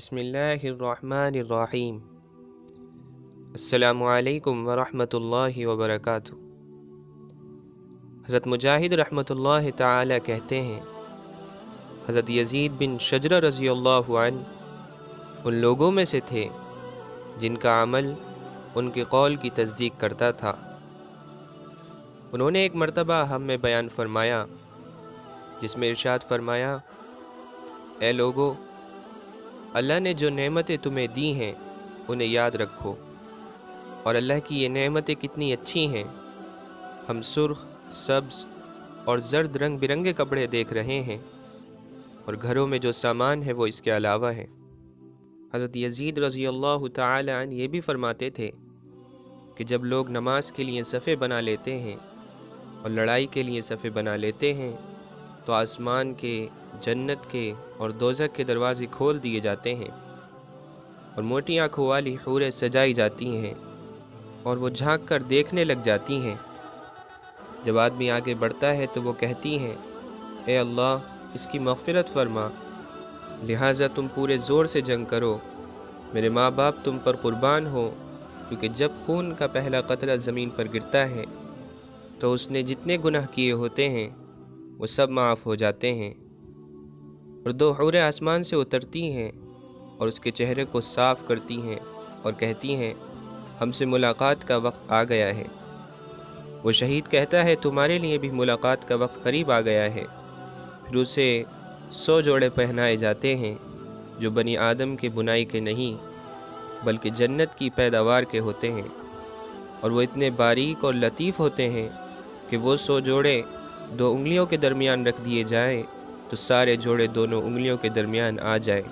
بسم اللہ الرحمن الرحیم۔ السلام علیکم ورحمۃ اللہ وبرکاتہ۔ حضرت مجاہد رحمۃ اللہ تعالی کہتے ہیں، حضرت یزید بن شجرہ رضی اللہ عنہ ان لوگوں میں سے تھے جن کا عمل ان کے قول کی تصدیق کرتا تھا۔ انہوں نے ایک مرتبہ ہم میں بیان فرمایا جس میں ارشاد فرمایا، اے لوگو، اللہ نے جو نعمتیں تمہیں دی ہیں انہیں یاد رکھو، اور اللہ کی یہ نعمتیں کتنی اچھی ہیں۔ ہم سرخ، سبز اور زرد رنگ برنگے کپڑے دیکھ رہے ہیں، اور گھروں میں جو سامان ہے وہ اس کے علاوہ ہے۔ حضرت یزید رضی اللہ تعالی عنہ یہ بھی فرماتے تھے کہ جب لوگ نماز کے لیے صفیں بنا لیتے ہیں اور لڑائی کے لیے صفیں بنا لیتے ہیں تو آسمان کے، جنت کے اور دوزخ کے دروازے کھول دیے جاتے ہیں، اور موٹی آنکھوں والی حوریں سجائی جاتی ہیں اور وہ جھانک کر دیکھنے لگ جاتی ہیں۔ جب آدمی آگے بڑھتا ہے تو وہ کہتی ہیں، اے اللہ، اس کی مغفرت فرما، لہٰذا تم پورے زور سے جنگ کرو، میرے ماں باپ تم پر قربان ہو، کیونکہ جب خون کا پہلا قطرہ زمین پر گرتا ہے تو اس نے جتنے گناہ کیے ہوتے ہیں وہ سب معاف ہو جاتے ہیں۔ اور دو حوریں آسمان سے اترتی ہیں اور اس کے چہرے کو صاف کرتی ہیں اور کہتی ہیں، ہم سے ملاقات کا وقت آ گیا ہے۔ وہ شہید کہتا ہے، تمہارے لیے بھی ملاقات کا وقت قریب آ گیا ہے۔ پھر اسے 100 جوڑے پہنائے جاتے ہیں جو بنی آدم کے بنائی کے نہیں بلکہ جنت کی پیداوار کے ہوتے ہیں، اور وہ اتنے باریک اور لطیف ہوتے ہیں کہ وہ 100 جوڑے 2 انگلیوں کے درمیان رکھ دیے جائیں تو سارے جوڑے دونوں انگلیوں کے درمیان آ جائیں۔